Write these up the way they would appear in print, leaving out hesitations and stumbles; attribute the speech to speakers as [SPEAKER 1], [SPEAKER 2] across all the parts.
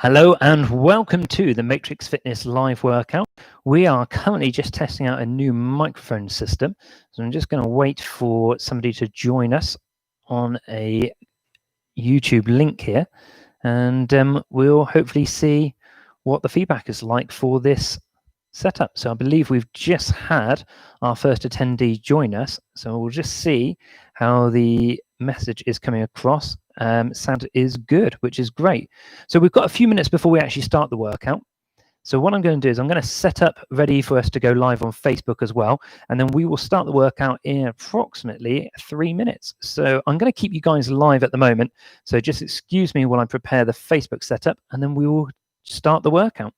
[SPEAKER 1] Hello and welcome to the Matrix Fitness live workout. We are currently just testing out a new microphone system. So I'm just going to wait for somebody to join us on a YouTube link here. And we'll hopefully see what the feedback is like for this setup. So I believe we've just had our first attendee join us. So we'll just see how the message is coming across. Sound is good, which is great. So we've got a few minutes before we actually start the workout. So what I'm going to do is I'm going to set up ready for us to go live on Facebook as well. And then we will start the workout in approximately 3 minutes. So I'm going to keep you guys live at the moment. So just excuse me while I prepare the Facebook setup, and then we will start the workout.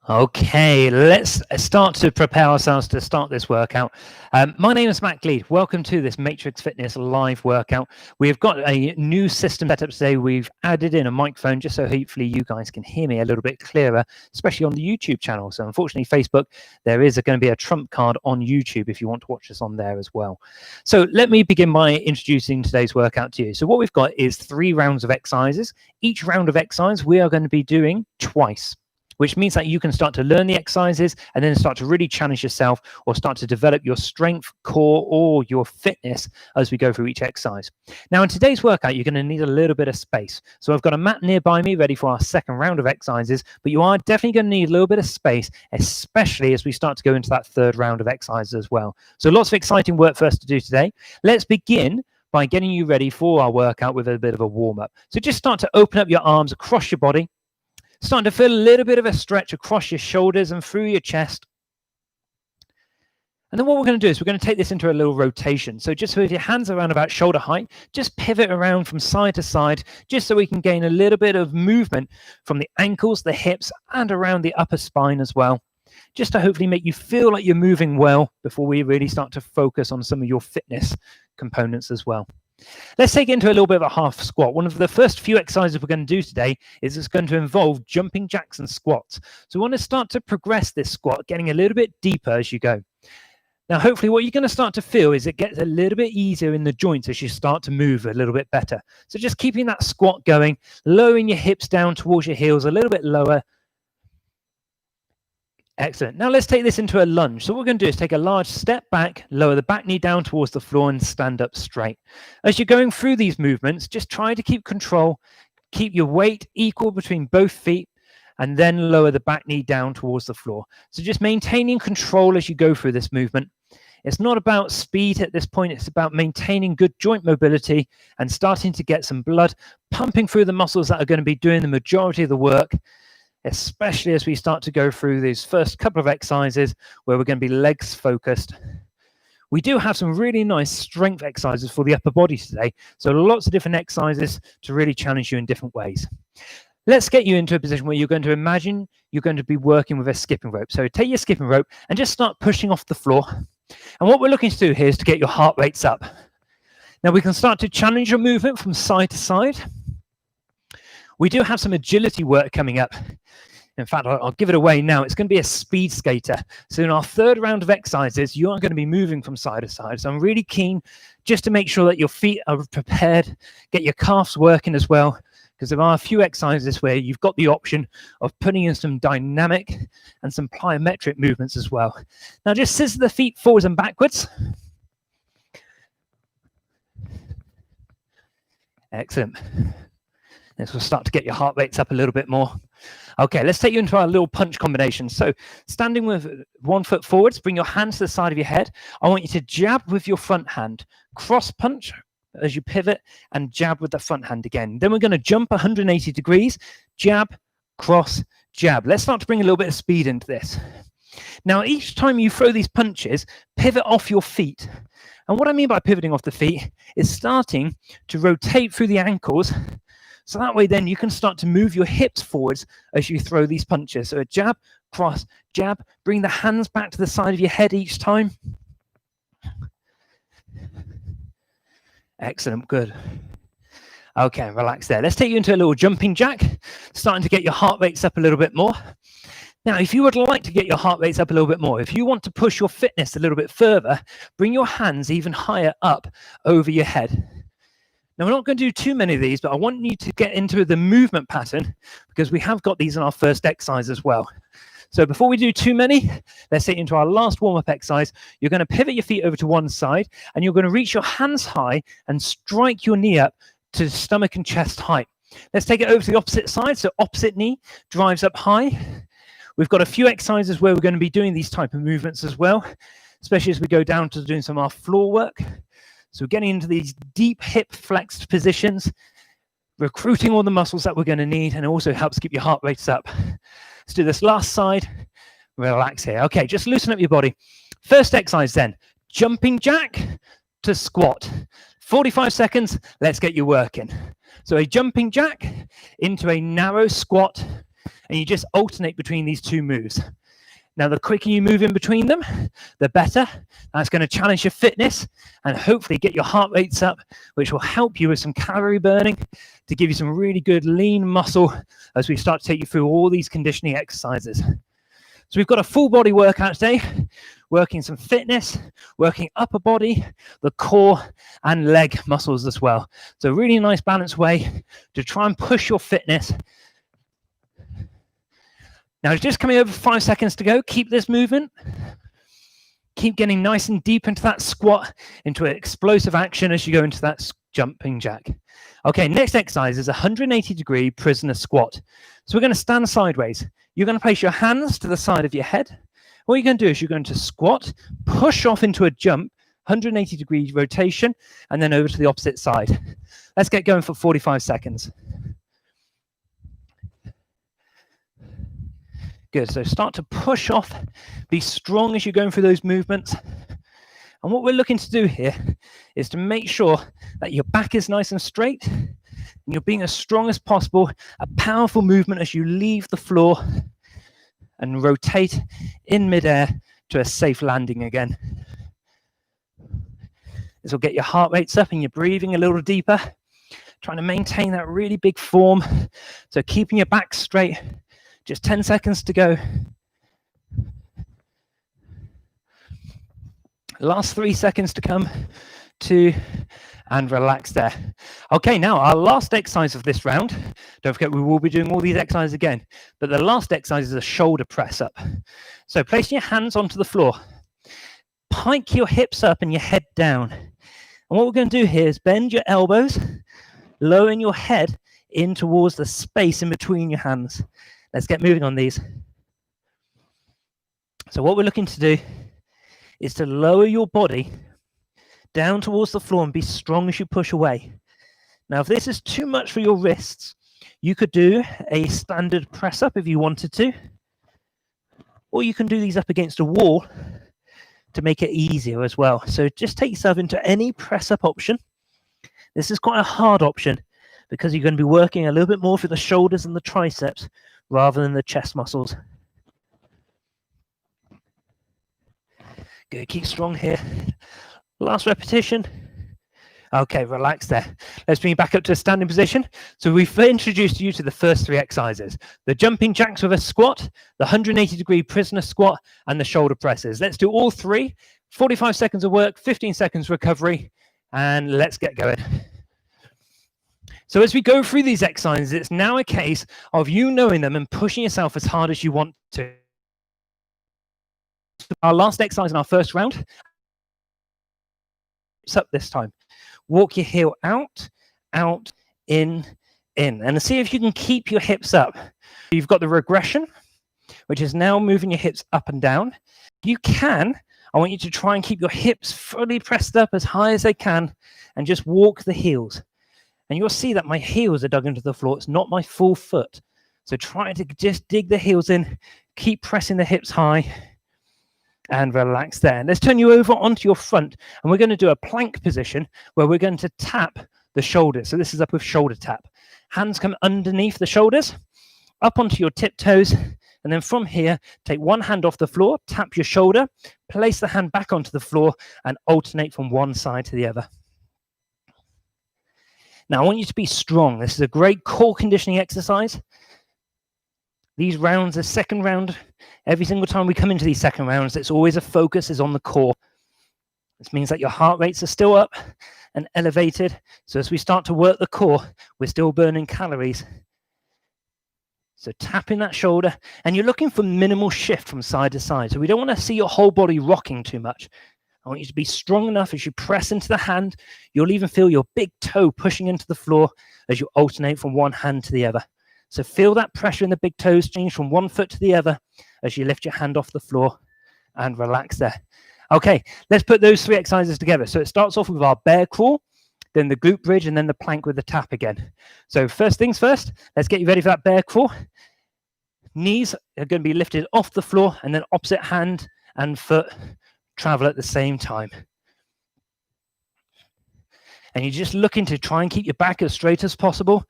[SPEAKER 1] Okay, let's start to prepare ourselves to start this workout. My name is Matt Gleed. Welcome to this Matrix Fitness live workout. We've got a new system set up today. We've added in a microphone just so hopefully you guys can hear me a little bit clearer, especially on the YouTube channel. So unfortunately, Facebook, there is going to be a trump card on YouTube if you want to watch us on there as well. So let me begin by introducing today's workout to you. So what we've got is 3 rounds of exercises. Each round of exercise we are going to be doing twice, which means that you can start to learn the exercises and then start to really challenge yourself or start to develop your strength, core, or your fitness as we go through each exercise. Now, in today's workout, you're going to need a little bit of space. So I've got a mat nearby me ready for our second round of exercises, but you are definitely going to need a little bit of space, especially as we start to go into that third round of exercises as well. So lots of exciting work for us to do today. Let's begin by getting you ready for our workout with a bit of a warm-up. So just start to open up your arms across your body. Starting to feel a little bit of a stretch across your shoulders and through your chest. And then what we're going to do is we're going to take this into a little rotation. So just with your hands around about shoulder height, just pivot around from side to side, just so we can gain a little bit of movement from the ankles, the hips, and around the upper spine as well, just to hopefully make you feel like you're moving well before we really start to focus on some of your fitness components as well. Let's take it into a little bit of a half squat. One of the first few exercises we're going to do today is it's going to involve jumping jacks and squats. So we want to start to progress this squat, getting a little bit deeper as you go. Now, hopefully what you're going to start to feel is it gets a little bit easier in the joints as you start to move a little bit better. So just keeping that squat going, lowering your hips down towards your heels, a little bit lower. Excellent. Now let's take this into a lunge. So what we're going to do is take a large step back, lower the back knee down towards the floor and stand up straight. As you're going through these movements, just try to keep control, keep your weight equal between both feet, and then lower the back knee down towards the floor. So just maintaining control as you go through this movement. It's not about speed at this point. It's about maintaining good joint mobility and starting to get some blood pumping through the muscles that are going to be doing the majority of the work, especially as we start to go through these first couple of exercises where we're going to be legs focused. We do have some really nice strength exercises for the upper body today. So lots of different exercises to really challenge you in different ways. Let's get you into a position where you're going to imagine you're going to be working with a skipping rope. So take your skipping rope and just start pushing off the floor. And what we're looking to do here is to get your heart rates up. Now we can start to challenge your movement from side to side. We do have some agility work coming up. In fact, I'll give it away now. It's going to be a speed skater. So in our third round of exercises, you are going to be moving from side to side. So I'm really keen just to make sure that your feet are prepared, get your calves working as well, because there are a few exercises where you've got the option of putting in some dynamic and some plyometric movements as well. Now just scissor the feet forwards and backwards. Excellent. This will start to get your heart rates up a little bit more. Okay, let's take you into our little punch combination. So standing with one foot forwards, bring your hand to the side of your head. I want you to jab with your front hand, cross punch as you pivot, and jab with the front hand again. Then we're going to jump 180 degrees, jab, cross, jab. Let's start to bring a little bit of speed into this. Now, each time you throw these punches, pivot off your feet. And what I mean by pivoting off the feet is starting to rotate through the ankles. So that way then you can start to move your hips forwards as you throw these punches. So a jab, cross, jab, bring the hands back to the side of your head each time. Excellent, good. Okay, relax there. Let's take you into a little jumping jack, starting to get your heart rates up a little bit more. Now, if you would like to get your heart rates up a little bit more, if you want to push your fitness a little bit further, bring your hands even higher up over your head. Now, we're not going to do too many of these, but I want you to get into the movement pattern because we have got these in our first exercise as well. So before we do too many, let's get into our last warm-up exercise. You're going to pivot your feet over to one side, and you're going to reach your hands high and strike your knee up to stomach and chest height. Let's take it over to the opposite side. So opposite knee drives up high. We've got a few exercises where we're going to be doing these type of movements as well, especially as we go down to doing some of our floor work. So we're getting into these deep hip flexed positions, recruiting all the muscles that we're going to need, and it also helps keep your heart rates up. Let's do this last side. Relax here. Okay, just loosen up your body. First exercise then, jumping jack to squat. 45 seconds, let's get you working. So a jumping jack into a narrow squat, and you just alternate between these two moves. Now, the quicker you move in between them, the better. That's going to challenge your fitness and hopefully get your heart rates up, which will help you with some calorie burning to give you some really good lean muscle as we start to take you through all these conditioning exercises. So we've got a full body workout today, working some fitness, working upper body, the core and leg muscles as well. So a really nice balanced way to try and push your fitness. Now, it's just coming over 5 seconds to go. Keep this movement. Keep getting nice and deep into that squat, into an explosive action as you go into that jumping jack. Okay, next exercise is a 180-degree prisoner squat. So we're going to stand sideways. You're going to place your hands to the side of your head. What you're going to do is you're going to squat, push off into a jump, 180-degree rotation, and then over to the opposite side. Let's get going for 45 seconds. Good, so start to push off, be strong as you're going through those movements. And what we're looking to do here is to make sure that your back is nice and straight, and you're being as strong as possible, a powerful movement as you leave the floor and rotate in midair to a safe landing again. This will get your heart rates up and you're breathing a little deeper, trying to maintain that really big form. So keeping your back straight. Just 10 seconds to go. Last 3 seconds to come. 2, and relax there. Okay, now our last exercise of this round. Don't forget, we will be doing all these exercises again. But the last exercise is a shoulder press up. So placing your hands onto the floor. Pike your hips up and your head down. And what we're going to do here is bend your elbows, lowering your head in towards the space in between your hands. Let's get moving on these. So what we're looking to do is to lower your body down towards the floor and be strong as you push away. Now, if this is too much for your wrists, you could do a standard press up if you wanted to, or you can do these up against a wall to make it easier as well. So just take yourself into any press up option. This is quite a hard option because you're going to be working a little bit more for the shoulders and the triceps rather than the chest muscles. Good, keep strong here. Last repetition. Okay, relax there. Let's bring you back up to a standing position. So we've introduced you to the first 3 exercises: the jumping jacks with a squat, the 180-degree prisoner squat, and the shoulder presses. Let's do all 3. 45 seconds of work, 15 seconds recovery, and let's get going. So as we go through these exercises, it's now a case of you knowing them and pushing yourself as hard as you want to. Our last exercise in our first round, it's up this time. Walk your heel out, out, in, and see if you can keep your hips up. You've got the regression, which is now moving your hips up and down. You can, I want you to try and keep your hips fully pressed up as high as they can and just walk the heels. And you'll see that my heels are dug into the floor. It's not my full foot. So try to just dig the heels in, keep pressing the hips high, and relax there. And let's turn you over onto your front, and we're going to do a plank position where we're going to tap the shoulders. So this is up with shoulder tap. Hands come underneath the shoulders, up onto your tiptoes, and then from here, take one hand off the floor, tap your shoulder, place the hand back onto the floor, and alternate from one side to the other. Now, I want you to be strong. This is a great core conditioning exercise. These rounds, the second round, every single time we come into these second rounds, it's always a focus is on the core. This means that your heart rates are still up and elevated. So as we start to work the core, we're still burning calories. So tapping that shoulder, and you're looking for minimal shift from side to side. So we don't want to see your whole body rocking too much. I want you to be strong enough as you press into the hand. You'll even feel your big toe pushing into the floor as you alternate from one hand to the other. So feel that pressure in the big toes change from one foot to the other as you lift your hand off the floor and relax there. Okay, let's put those 3 exercises together. So it starts off with our bear crawl, then the glute bridge, and then the plank with the tap again. So first things first, let's get you ready for that bear crawl. Knees are going to be lifted off the floor, and then opposite hand and foot travel at the same time. And you're just looking to try and keep your back as straight as possible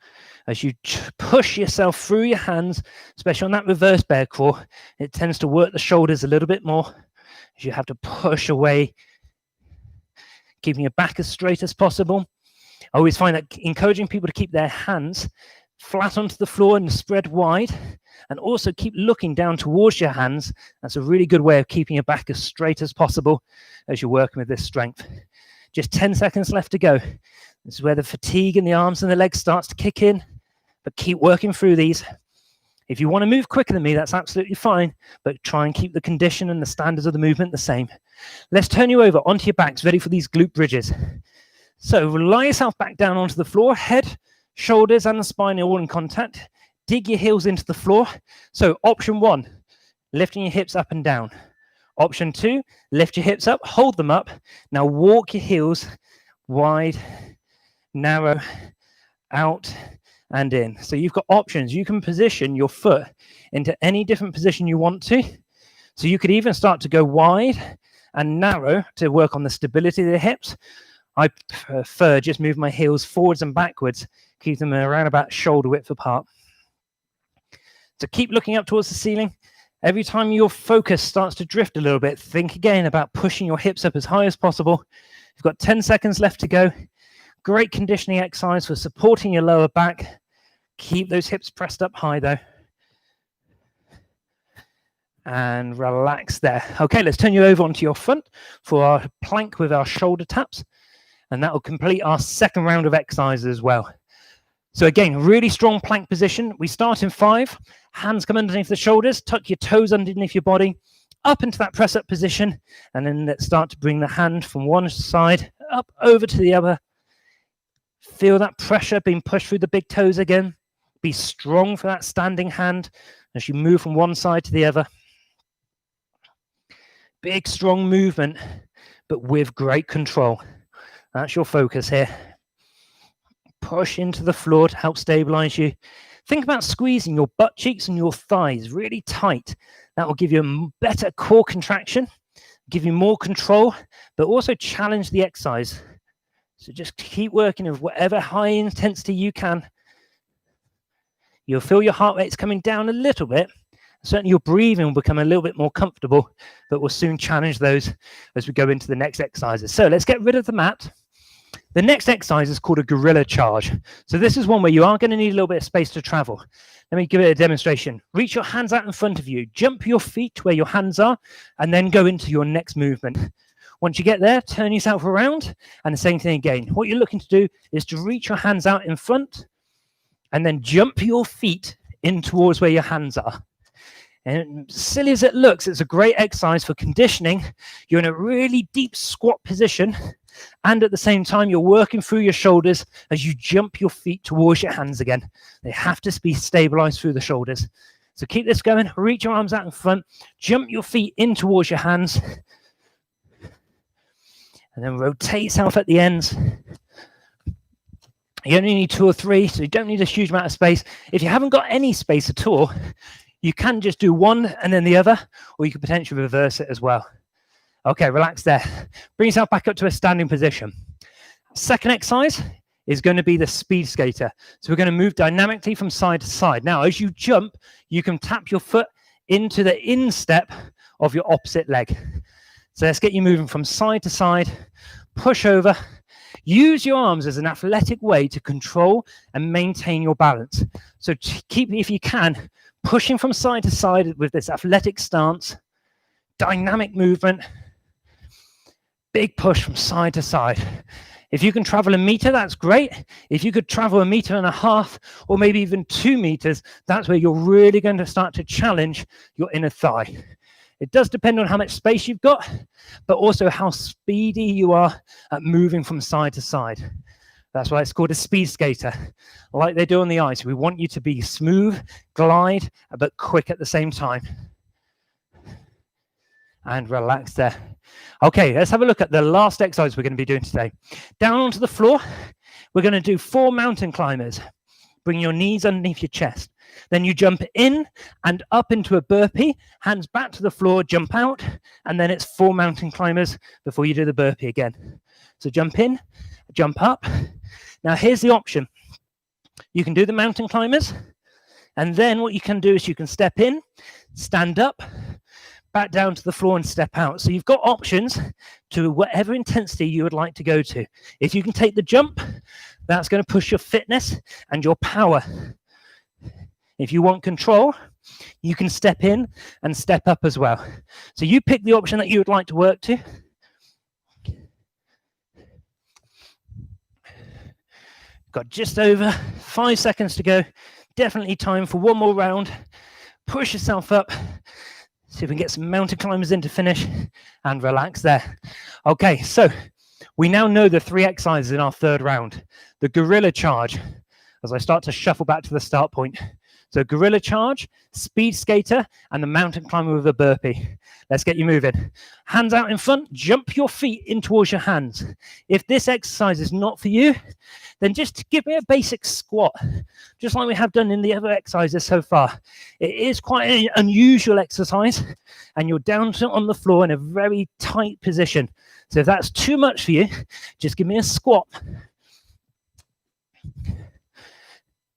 [SPEAKER 1] as you push yourself through your hands, especially on that reverse bear crawl. It tends to work the shoulders a little bit more as you have to push away, keeping your back as straight as possible. I always find that encouraging people to keep their hands flat onto the floor and spread wide, and also keep looking down towards your hands. That's a really good way of keeping your back as straight as possible as you're working with this strength. Just 10 seconds left to go. This is where the fatigue in the arms and the legs starts to kick in, but keep working through these. If you want to move quicker than me, that's absolutely fine, but try and keep the condition and the standards of the movement the same. Let's turn you over onto your backs, ready for these glute bridges. So lie yourself back down onto the floor, head, shoulders, and the spine are all in contact. Dig your heels into the floor. So option 1, lifting your hips up and down. Option 2, lift your hips up, hold them up. Now walk your heels wide, narrow, out, and in. So you've got options. You can position your foot into any different position you want to. So you could even start to go wide and narrow to work on the stability of the hips. I prefer just move my heels forwards and backwards, keep them around about shoulder width apart. So keep looking up towards the ceiling. Every time your focus starts to drift a little bit, think again about pushing your hips up as high as possible. You've got 10 seconds left to go. Great conditioning exercise for supporting your lower back. Keep those hips pressed up high though. And relax there. Okay, let's turn you over onto your front for our plank with our shoulder taps. And that will complete our second round of exercises as well. So again, really strong plank position. We start in 5. Hands come underneath the shoulders. Tuck your toes underneath your body. Up into that press-up position. And then let's start to bring the hand from one side up over to the other. Feel that pressure being pushed through the big toes again. Be strong for that standing hand as you move from one side to the other. Big, strong movement, but with great control. That's your focus here. Push into the floor to help stabilize you. Think about squeezing your butt cheeks and your thighs really tight. That will give you a better core contraction, give you more control, but also challenge the exercise. So just keep working with whatever high intensity you can. You'll feel your heart rate's coming down a little bit. Certainly your breathing will become a little bit more comfortable, but we'll soon challenge those as we go into the next exercises. So let's get rid of the mat. The next exercise is called a gorilla charge. So this is one where you are going to need a little bit of space to travel. Let me give it a demonstration. Reach your hands out in front of you, jump your feet to where your hands are, and then go into your next movement. Once you get there, turn yourself around, and the same thing again. What you're looking to do is to reach your hands out in front, and then jump your feet in towards where your hands are. And silly as it looks, it's a great exercise for conditioning. You're in a really deep squat position, and at the same time, you're working through your shoulders as you jump your feet towards your hands again. They have to be stabilized through the shoulders. So keep this going. Reach your arms out in front, jump your feet in towards your hands, and then rotate yourself at the ends. You only need 2 or 3, so you don't need a huge amount of space. If you haven't got any space at all, you can just do one and then the other, or you could potentially reverse it as well. Okay, relax there. Bring yourself back up to a standing position. Second exercise is going to be the speed skater. So we're going to move dynamically from side to side. Now, as you jump, you can tap your foot into the instep of your opposite leg. So let's get you moving from side to side, push over. Use your arms as an athletic way to control and maintain your balance. So keep, if you can, pushing from side to side with this athletic stance, dynamic movement, big push from side to side. If you can travel a meter, that's great. If you could travel 1.5 meters or maybe even 2 meters, that's where you're really going to start to challenge your inner thigh. It does depend on how much space you've got, but also how speedy you are at moving from side to side. That's why it's called a speed skater, like they do on the ice. We want you to be smooth, glide, but quick at the same time. And relax there. Okay, let's have a look at the last exercise we're going to be doing today. Down onto the floor, we're going to do 4 mountain climbers. Bring your knees underneath your chest. Then you jump in and up into a burpee, hands back to the floor, jump out, and then it's 4 mountain climbers before you do the burpee again. So jump in, jump up. Now here's the option. You can do the mountain climbers, and then what you can do is you can step in, stand up, back down to the floor and step out. So you've got options to whatever intensity you would like to go to. If you can take the jump, that's going to push your fitness and your power. If you want control, you can step in and step up as well. So you pick the option that you would like to work to. Got just over 5 seconds to go. Definitely time for one more round. Push yourself up. See if we can get some mountain climbers in to finish and relax there. Okay, so we now know the 3 exercises in our third round. The gorilla charge, as I start to shuffle back to the start point. So gorilla charge, speed skater, and the mountain climber with a burpee. Let's get you moving. Hands out in front, jump your feet in towards your hands. If this exercise is not for you, then just give me a basic squat, just like we have done in the other exercises so far. It is quite an unusual exercise, and you're down on the floor in a very tight position. So if that's too much for you, just give me a squat.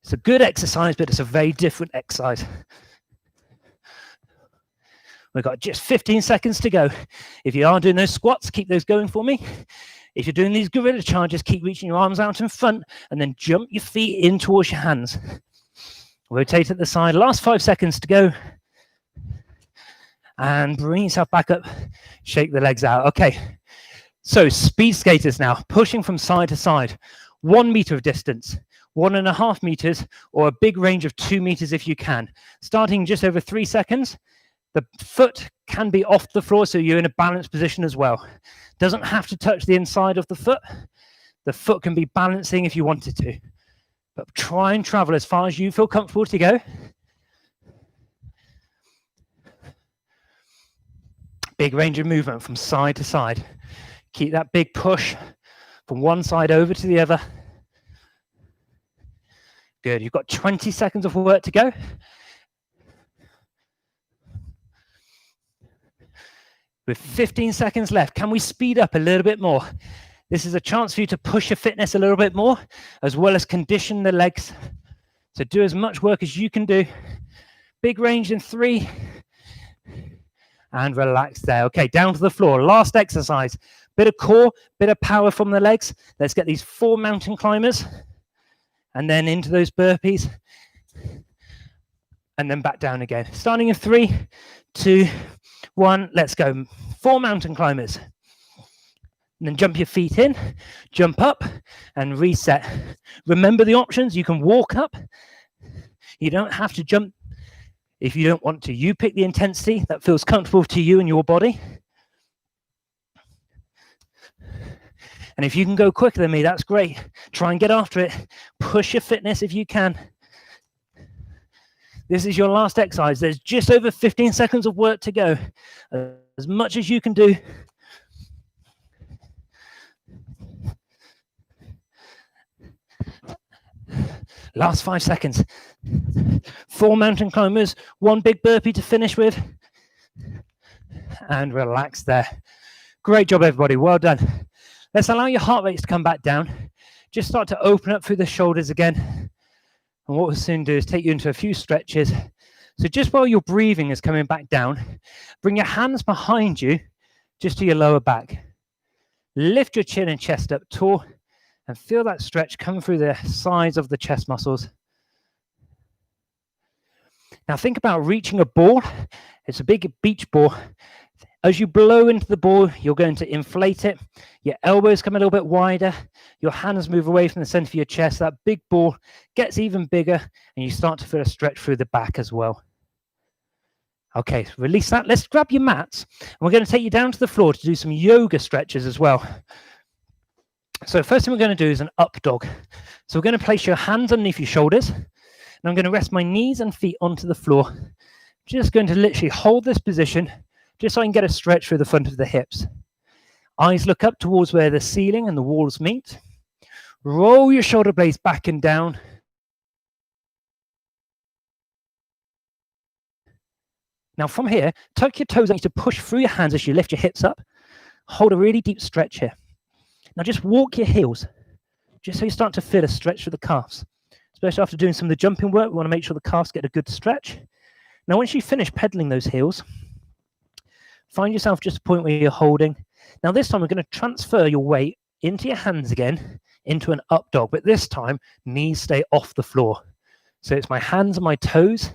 [SPEAKER 1] It's a good exercise, but it's a very different exercise. We've got just 15 seconds to go. If you are doing those squats, keep those going for me. If you're doing these gorilla charges, keep reaching your arms out in front and then jump your feet in towards your hands. Rotate at the side. Last 5 seconds to go. And bring yourself back up. Shake the legs out. Okay. So speed skaters now, pushing from side to side. 1 meter of distance. 1.5 meters, or a big range of 2 meters if you can. Starting just over 3 seconds, the foot can be off the floor, so you're in a balanced position as well. Doesn't have to touch the inside of the foot. The foot can be balancing if you wanted to. But try and travel as far as you feel comfortable to go. Big range of movement from side to side. Keep that big push from one side over to the other. Good. You've got 20 seconds of work to go. With 15 seconds left, can we speed up a little bit more? This is a chance for you to push your fitness a little bit more, as well as condition the legs. So do as much work as you can do. Big range in 3. And relax there. Okay, down to the floor. Last exercise. Bit of core, bit of power from the legs. Let's get these 4 mountain climbers and then into those burpees and then back down again. Starting in 3, 2, 1, let's go. 4 mountain climbers. And then jump your feet in, jump up and reset. Remember the options. You can walk up. You don't have to jump if you don't want to. You pick the intensity that feels comfortable to you and your body. And if you can go quicker than me, that's great. Try and get after it. Push your fitness if you can. This is your last exercise. There's just over 15 seconds of work to go. As much as you can do. Last 5 seconds. 4 mountain climbers, 1 big burpee to finish with. And relax there. Great job, everybody. Well done. Let's allow your heart rates to come back down. Just start to open up through the shoulders again. And what we'll soon do is take you into a few stretches. So just while your breathing is coming back down, bring your hands behind you, just to your lower back. Lift your chin and chest up tall. And feel that stretch come through the sides of the chest muscles. Now think about reaching a ball. It's a big beach ball. As you blow into the ball, you're going to inflate it. Your elbows come a little bit wider. Your hands move away from the center of your chest. That big ball gets even bigger, and you start to feel a stretch through the back as well. Okay, release that. Let's grab your mats. And we're going to take you down to the floor to do some yoga stretches as well. So first thing we're going to do is an up dog. So we're going to place your hands underneath your shoulders. And I'm going to rest my knees and feet onto the floor. Just going to literally hold this position just so I can get a stretch through the front of the hips. Eyes look up towards where the ceiling and the walls meet. Roll your shoulder blades back and down. Now from here, tuck your toes to push through your hands as you lift your hips up. Hold a really deep stretch here. Now just walk your heels, just so you start to feel a stretch through the calves. Especially after doing some of the jumping work, we want to make sure the calves get a good stretch. Now once you finish pedaling those heels, find yourself just a point where you're holding. Now this time we're going to transfer your weight into your hands again, into an up dog, but this time knees stay off the floor. So it's my hands and my toes,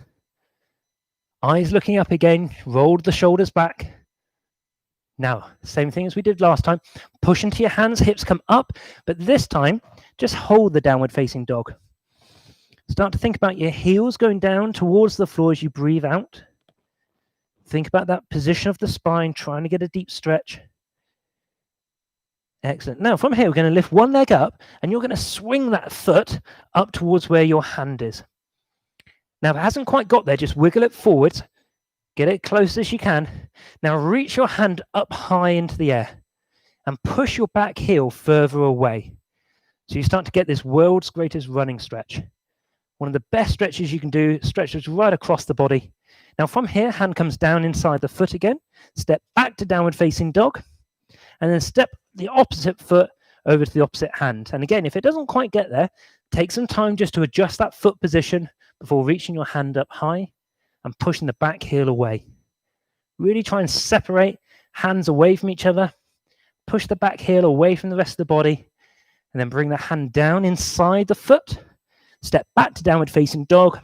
[SPEAKER 1] eyes looking up again, rolled the shoulders back. Now, same thing as we did last time. Push into your hands, hips come up, but this time, just hold the downward facing dog. Start to think about your heels going down towards the floor as you breathe out. Think about that position of the spine, trying to get a deep stretch. Excellent. Now, from here, we're going to lift one leg up, and you're going to swing that foot up towards where your hand is. Now, if it hasn't quite got there, just wiggle it forwards. Get it close as you can. Now reach your hand up high into the air and push your back heel further away. So you start to get this world's greatest running stretch. One of the best stretches you can do, stretches right across the body. Now from here, hand comes down inside the foot again. Step back to downward facing dog. And then step the opposite foot over to the opposite hand. And again, if it doesn't quite get there, take some time just to adjust that foot position before reaching your hand up high and pushing the back heel away. Really try and separate hands away from each other. Push the back heel away from the rest of the body. And then bring the hand down inside the foot. Step back to downward facing dog.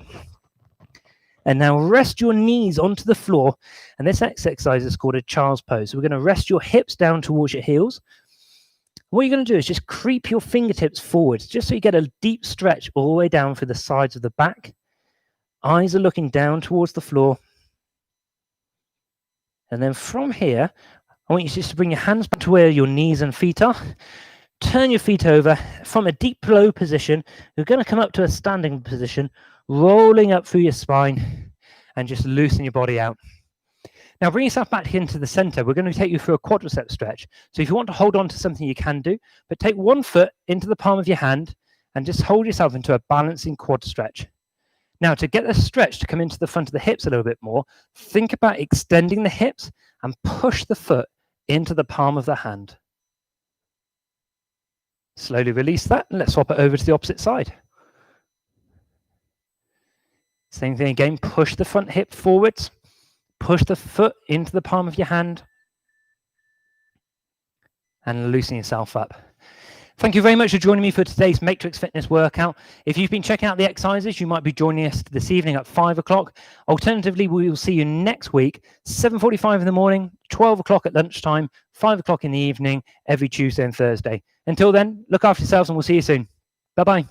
[SPEAKER 1] And now rest your knees onto the floor. And this exercise is called a child's pose. So we're going to rest your hips down towards your heels. What you're going to do is just creep your fingertips forwards, just so you get a deep stretch all the way down through the sides of the back. Eyes are looking down towards the floor. And then from here, I want you just to bring your hands back to where your knees and feet are. Turn your feet over from a deep low position. You're going to come up to a standing position, rolling up through your spine and just loosen your body out. Now bring yourself back into the center. We're going to take you through a quadricep stretch. So if you want to hold on to something, you can do, but take one foot into the palm of your hand and just hold yourself into a balancing quad stretch. Now, to get the stretch to come into the front of the hips a little bit more, think about extending the hips and push the foot into the palm of the hand. Slowly release that, and let's swap it over to the opposite side. Same thing again, push the front hip forwards, push the foot into the palm of your hand, and loosen yourself up. Thank you very much for joining me for today's Matrix Fitness workout. If you've been checking out the exercises, you might be joining us this evening at 5 o'clock. Alternatively, we will see you next week, 7:45 in the morning, 12 o'clock at lunchtime, 5 o'clock in the evening, every Tuesday and Thursday. Until then, look after yourselves and we'll see you soon. Bye-bye.